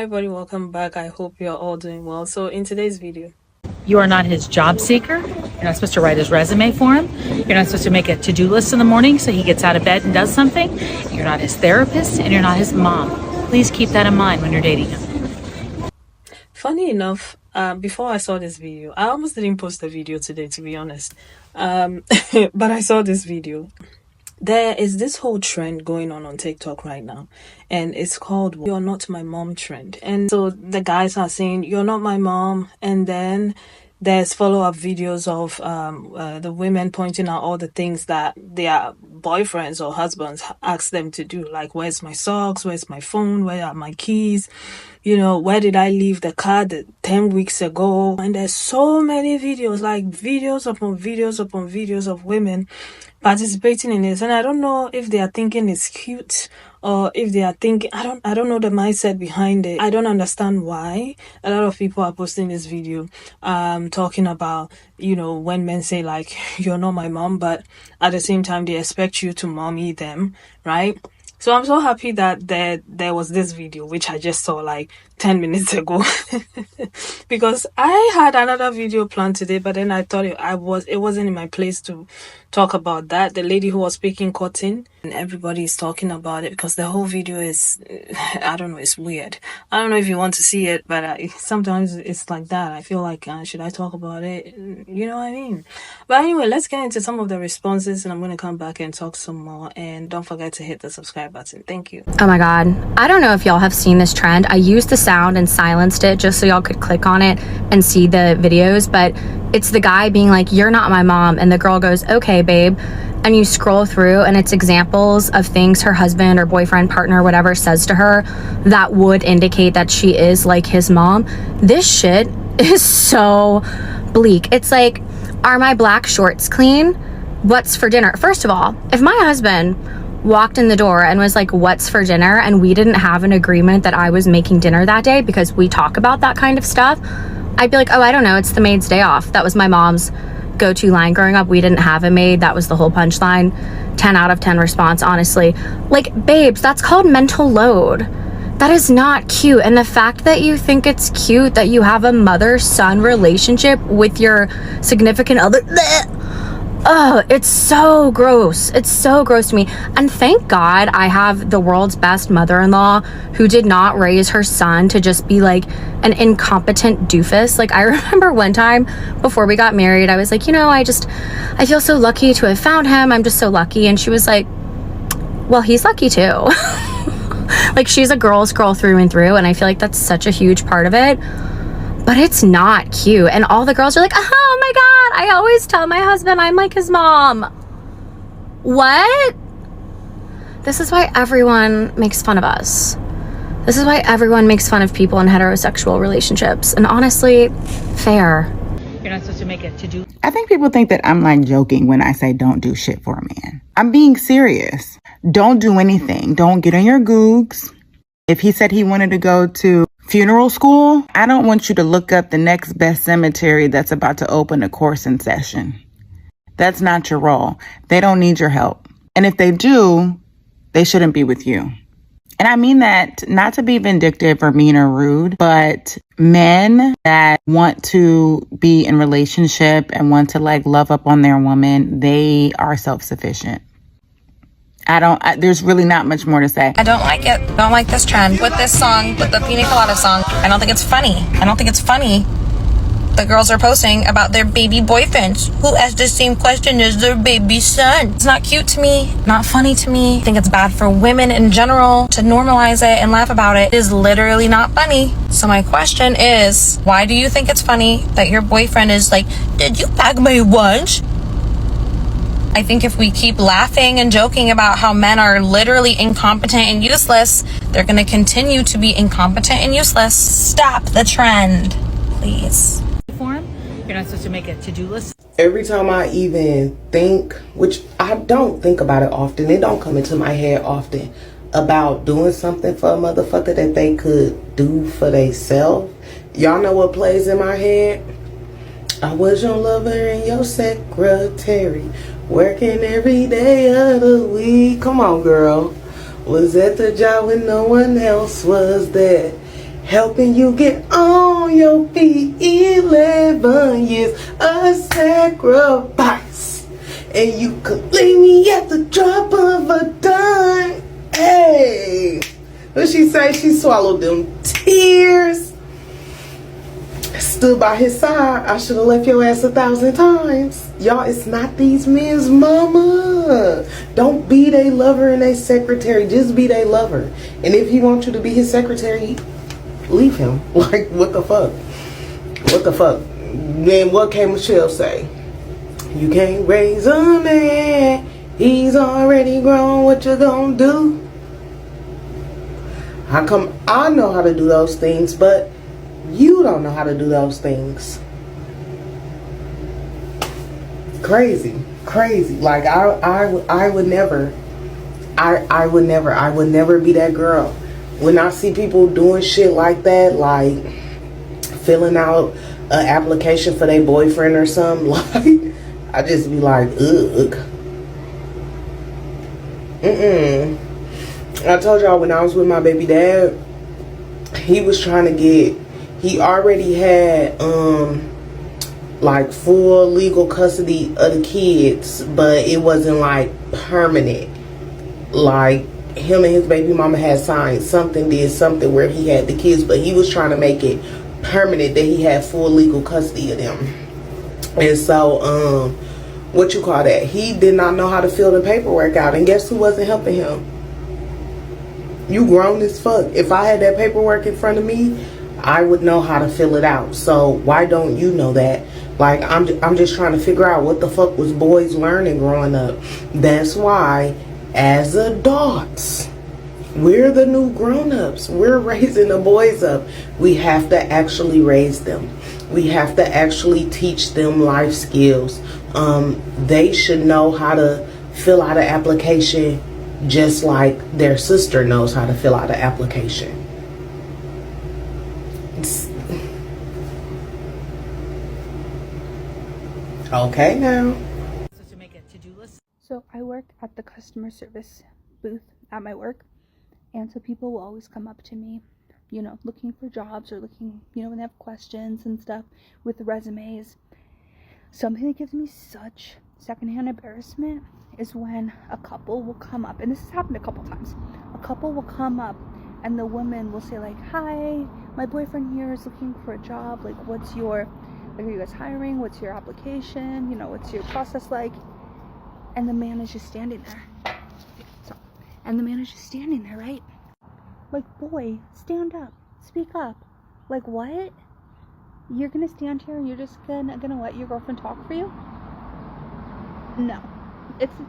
Hi everybody, welcome back. I hope you're all doing well. So in today's video, you are not his job seeker. You're not supposed to write his resume for him. You're not supposed to make a to-do list in the morning so he gets out of bed and does something. You're not his therapist and you're not his mom. Please keep that in mind when you're dating him. Funny enough, before I saw this video, I almost didn't post the video today, to be honest. But I saw this video. There is this whole trend going on TikTok right now, and it's called "You're Not My Mom" trend. And so the guys are saying, "You're not my mom," and then there's follow-up videos of the women pointing out all the things that their boyfriends or husbands ask them to do, like where's my socks, where's my phone, where are my keys, where did I leave the car 10 weeks ago. And there's so many videos, like videos upon videos upon videos of women participating in this, and I don't know if they are thinking it's cute or if they are thinking, I don't know the mindset behind it. I don't understand why a lot of people are posting this video talking about when men say like you're not my mom, but at the same time they expect you to mommy them, right? So I'm so happy that there was this video, which I just saw like 10 minutes ago, because I had another video planned today, but then I thought it wasn't in my place to talk about that. The lady who was speaking cotton, and everybody is talking about it because the whole video is, I don't know, it's weird. I don't know if you want to see it, but sometimes it's like that. I feel like, should I talk about it? You know what I mean? But anyway, let's get into some of the responses, and I'm going to come back and talk some more. And don't forget to hit the subscribe button. Thank you. Oh my God. I don't know if y'all have seen this trend. I used the sound and silenced it just so y'all could click on it and see the videos, but it's the guy being like, "You're not my mom," and the girl goes, "Okay, babe." And you scroll through and it's examples of things her husband or boyfriend, partner, whatever says to her that would indicate that she is like his mom. This shit is so bleak. It's like, are my black shorts clean? What's for dinner? First of all, if my husband walked in the door and was like, "What's for dinner?" and we didn't have an agreement that I was making dinner that day, because we talk about that kind of stuff, I'd be like, "Oh, I don't know, it's the maid's day off." That was my mom's go-to line growing up. We didn't have a maid. That was the whole punchline. 10 out of 10 response, honestly. Like, babes, that's called mental load. That is not cute. And the fact that you think it's cute that you have a mother-son relationship with your significant other, oh, it's so gross. It's so gross to me. And thank God I have the world's best mother-in-law who did not raise her son to just be like an incompetent doofus. Like, I remember one time before we got married, I was like, I feel so lucky to have found him. I'm just so lucky. And she was like, well, he's lucky too. Like, she's a girl's girl through and through. And I feel like that's such a huge part of it. But it's not cute. And all the girls are like, "Oh my God, I always tell my husband I'm like his mom." What? This is why everyone makes fun of us. This is why everyone makes fun of people in heterosexual relationships. And honestly, fair. You're not supposed to make a to-do. I think people think that I'm like joking when I say don't do shit for a man. I'm being serious. Don't do anything. Don't get on your googs. If he said he wanted to go to funeral school, I don't want you to look up the next best cemetery that's about to open a course in session. That's not your role. They don't need your help. And if they do, they shouldn't be with you. And I mean that not to be vindictive or mean or rude, but men that want to be in relationship and want to like love up on their woman, they are self-sufficient. There's really not much more to say. I don't like it. Don't like this trend. With this song, with the Pina Colada song, I don't think it's funny. I don't think it's funny. The girls are posting about their baby boyfriends who ask the same question as their baby son. It's not cute to me, not funny to me. I think it's bad for women in general to normalize it and laugh about it. It is literally not funny. So my question is, why do you think it's funny that your boyfriend is like, "Did you pack my lunch?" I think if we keep laughing and joking about how men are literally incompetent and useless, they're going to continue to be incompetent and useless. Stop the trend, please. You're not supposed to make a to-do list. Every time I even think, which I don't think about it often, it don't come into my head often, about doing something for a motherfucker that they could do for themselves. Y'all know what plays in my head? I was your lover and your secretary, working every day of the week. Come on, girl. Was at the job when no one else was there. helping you get on your feet. 11 years a sacrifice, and you could leave me at the drop of a dime. Hey, what she say? She swallowed them tears, stood by his side. I should have left your ass 1,000 times. Y'all, it's not these men's mama. Don't be they lover and they secretary. Just be they lover. And if he wants you to be his secretary, leave him. Like, what the fuck? What the fuck? Then what can Michelle say? You can't raise a man. He's already grown. What you gonna do? How come I know how to do those things, but you don't know how to do those things? Crazy. Like I would never be that girl. When I see people doing shit like that, like filling out an application for their boyfriend or something, like I just be like, ugh. I told y'all when I was with my baby dad, he was trying to get, he already had like full legal custody of the kids, but it wasn't like permanent. Like him and his baby mama had signed something, did something where he had the kids, but he was trying to make it permanent that he had full legal custody of them. And so what you call that, he did not know how to fill the paperwork out, and guess who wasn't helping him? You grown as fuck. If I had that paperwork in front of me, I would know how to fill it out. So why don't you know that? Like, I'm just trying to figure out what the fuck was boys learning growing up. That's why, as adults, we're the new grown-ups. We're raising the boys up. We have to actually raise them. We have to actually teach them life skills. They should know how to fill out an application just like their sister knows how to fill out an application. Okay now. To make a to-do list. So I work at the customer service booth at my work, and so people will always come up to me, you know, looking for jobs or looking, you know, when they have questions and stuff with resumes. Something that gives me such secondhand embarrassment is when a couple will come up, and this has happened a couple times. A couple will come up and the woman will say like, "Hi, my boyfriend here is looking for a job. Like, what's your, like, are you guys hiring? What's your application? You know, what's your process like?" And the man is just standing there. And the man is just standing there, right? Like, boy, stand up, speak up. Like, what? You're gonna stand here and you're just gonna let your girlfriend talk for you? No.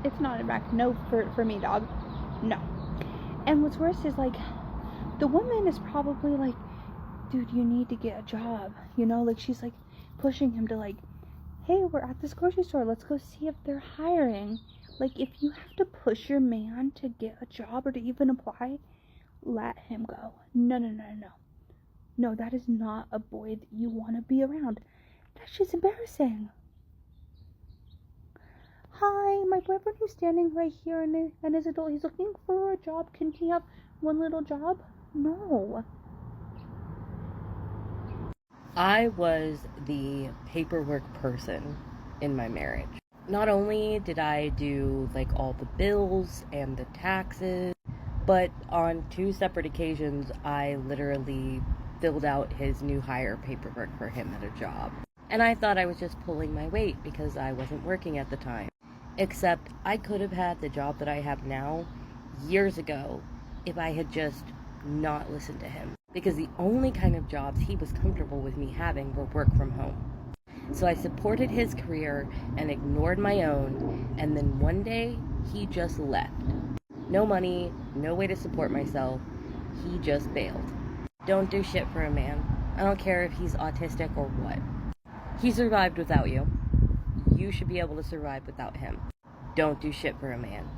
It's not a back no for me, dog. No. And what's worse is, like, the woman is probably like, "Dude, you need to get a job." You know, like, she's like pushing him to, like, "Hey, we're at this grocery store, let's go see if they're hiring." Like, if you have to push your man to get a job or to even apply, let him go. No. No, that is not a boy that you want to be around. That's just embarrassing. "Hi, my boyfriend is standing right here and is adult. He's looking for a job. Can he have one little job?" No. I was the paperwork person in my marriage. Not only did I do like all the bills and the taxes, but on 2 separate occasions I literally filled out his new hire paperwork for him at a job. And I thought I was just pulling my weight because I wasn't working at the time. Except I could have had the job that I have now years ago if I had just not listened to him. Because the only kind of jobs he was comfortable with me having were work from home. So I supported his career and ignored my own, and then one day he just left. No money, no way to support myself. He just bailed. Don't do shit for a man. I don't care if he's autistic or what. He survived without you. You should be able to survive without him. Don't do shit for a man.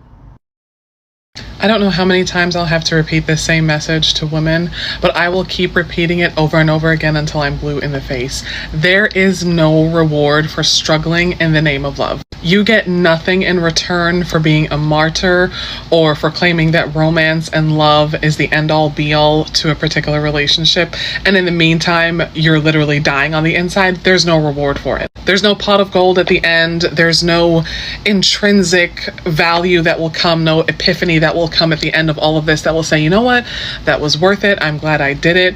I don't know how many times I'll have to repeat this same message to women, but I will keep repeating it over and over again until I'm blue in the face. There is no reward for struggling in the name of love. You get nothing in return for being a martyr or for claiming that romance and love is the end-all be-all to a particular relationship. And in the meantime, you're literally dying on the inside. There's no reward for it. There's no pot of gold at the end. There's no intrinsic value that will come, no epiphany that will come at the end of all of this that will say, you know what, that was worth it. I'm glad I did it.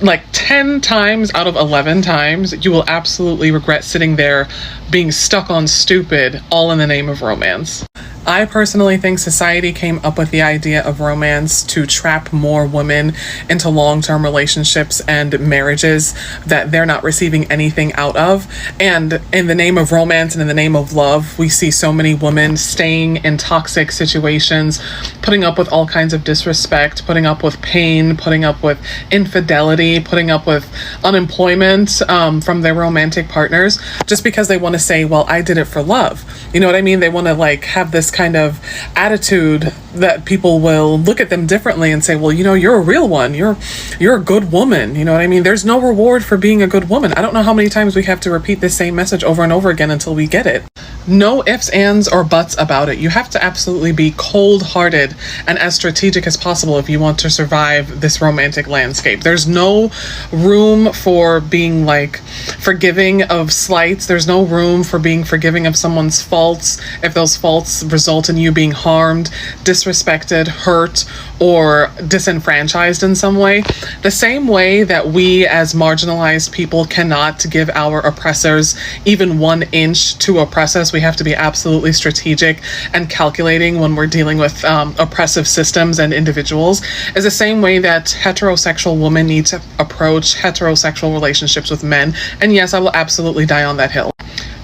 Like 10 times out of 11 times, you will absolutely regret sitting there being stuck on stupid, all in the name of romance. I personally think society came up with the idea of romance to trap more women into long-term relationships and marriages that they're not receiving anything out of. And in the name of romance and in the name of love, we see so many women staying in toxic situations, putting up with all kinds of disrespect, putting up with pain, putting up with infidelity, putting up with unemployment from their romantic partners, just because they want to say, well, I did it for love. You know what I mean? They want to like have this kind of attitude that people will look at them differently and say, well, you know, you're a real one. You're a good woman. You know what I mean? There's no reward for being a good woman. I don't know how many times we have to repeat this same message over and over again until we get it. No ifs, ands, or buts about it. You have to absolutely be cold-hearted and as strategic as possible if you want to survive this romantic landscape. There's no room for being like forgiving of slights. There's no room for being forgiving of someone's faults if those faults result in you being harmed, disrespected, hurt, or disenfranchised in some way. The same way that we as marginalized people cannot give our oppressors even 1 inch to oppress us, we have to be absolutely strategic and calculating when we're dealing with oppressive systems and individuals, is the same way that heterosexual women need to approach heterosexual relationships with men. And yes, I will absolutely die on that hill.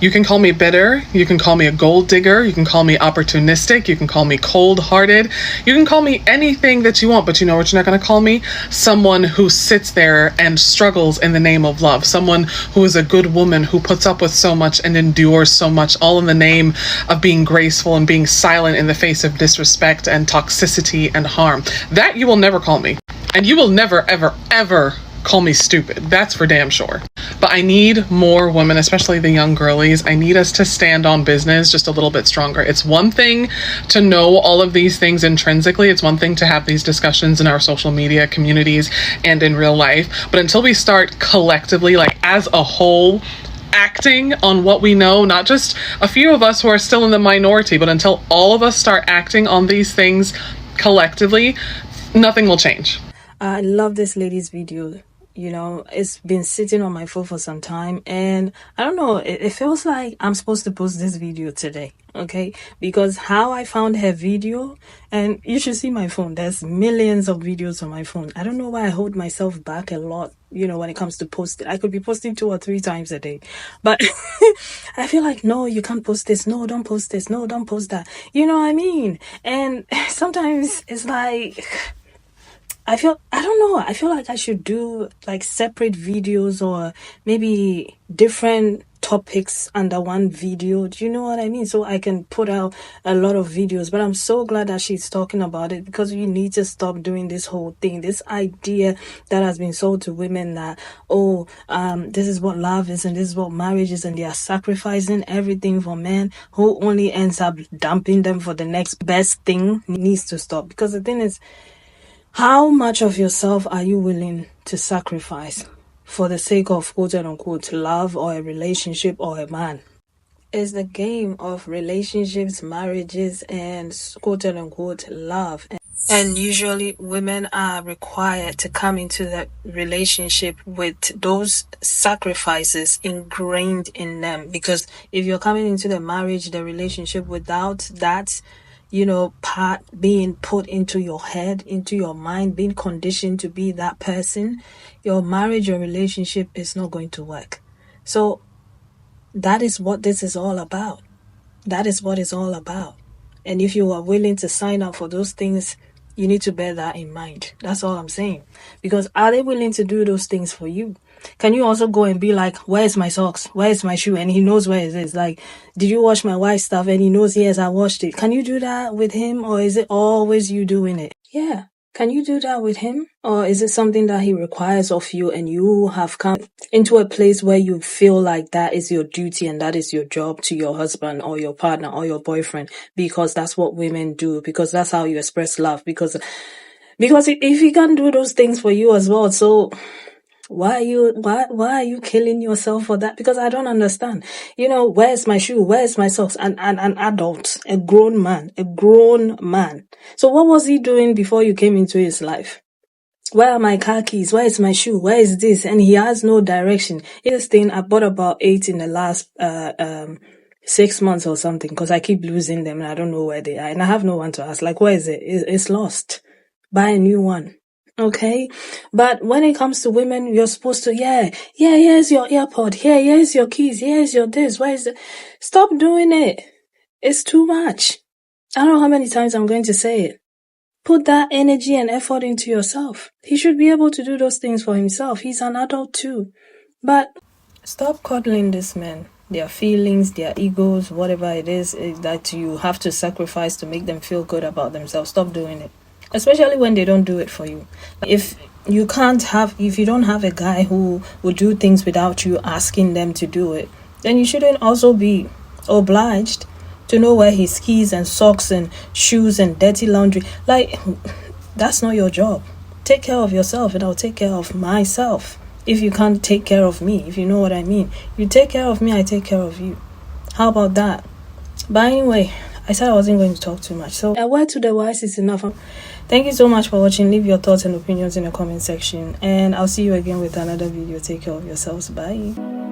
You can call me bitter, you can call me a gold digger, you can call me opportunistic, you can call me cold-hearted, you can call me anything that you want, but you know what you're not going to call me? Someone who sits there and struggles in the name of love. Someone who is a good woman, who puts up with so much and endures so much, all in the name of being graceful and being silent in the face of disrespect and toxicity and harm. That you will never call me. And you will never, ever, ever call me stupid. That's for damn sure. But I need more women, especially the young girlies. I need us to stand on business just a little bit stronger. It's one thing to know all of these things intrinsically. It's one thing to have these discussions in our social media communities and in real life. But until we start collectively, like as a whole, acting on what we know, not just a few of us who are still in the minority, but until all of us start acting on these things collectively, nothing will change. I love this lady's video. You know, it's been sitting on my phone for some time, and I don't know, it feels like I'm supposed to post this video today, okay? Because how I found her video, and you should see my phone, there's millions of videos on my phone. I don't know why I hold myself back a lot, you know, when it comes to posting. I could be posting 2 or 3 times a day, but I feel like, no, you can't post this, no, don't post this, no, don't post that, you know what I mean? And sometimes it's like, I feel like I should do like separate videos or maybe different topics under one video. Do you know what I mean? So I can put out a lot of videos. But I'm so glad that she's talking about it, because we need to stop doing this whole thing, this idea that has been sold to women that, this is what love is and this is what marriage is, and they are sacrificing everything for men who only ends up dumping them for the next best thing. Needs to stop, because the thing is, how much of yourself are you willing to sacrifice for the sake of quote unquote love or a relationship or a man? It's the game of relationships, marriages, and quote unquote love. And usually women are required to come into that relationship with those sacrifices ingrained in them. Because if you're coming into the marriage, the relationship without that, you know, part being put into your head, into your mind, being conditioned to be that person, your marriage or relationship is not going to work. So that is what this is all about. That is what it's all about. And if you are willing to sign up for those things, You need to bear that in mind. That's all I'm saying. Because are they willing to do those things for you? Can you also go and be like, where's my socks? Where's my shoe? And he knows where it is. Like, did you wash my wife's stuff? And he knows, yes, I washed it. Can you do that with him? Or is it always you doing it? Yeah. Can you do that with him? Or is it something that he requires of you and you have come into a place where you feel like that is your duty and that is your job to your husband or your partner or your boyfriend, because that's what women do, because that's how you express love, because if he can do those things for you as well, so why are you killing yourself for that? Because I don't understand. Where's my shoe? Where's my socks? An adult, a grown man. So what was he doing before you came into his life? Where are my car keys? Where is my shoe? Where is this? And he has no direction. This thing, I bought about 8 in the last 6 months or something, because I keep losing them and I don't know where they are. And I have no one to ask. Like, where is it? It's lost. Buy a new one. Okay, but when it comes to women, you're supposed to, here's your AirPod, here's your keys, here's your this, where is it? Stop doing it. It's too much. I don't know how many times I'm going to say it. Put that energy and effort into yourself. He should be able to do those things for himself. He's an adult too. But stop coddling this man. Their feelings, their egos, whatever it is that you have to sacrifice to make them feel good about themselves. Stop doing it. Especially when they don't do it for you. If you don't have a guy who will do things without you asking them to do it, then you shouldn't also be obliged to know where his keys and socks and shoes and dirty laundry. Like, that's not your job. Take care of yourself and I'll take care of myself. If you can't take care of me, if you know what I mean. You take care of me, I take care of you. How about that? But anyway, I said I wasn't going to talk too much. So a word to the wise is enough. Thank you so much for watching. Leave your thoughts and opinions in the comment section. And I'll see you again with another video. Take care of yourselves. Bye.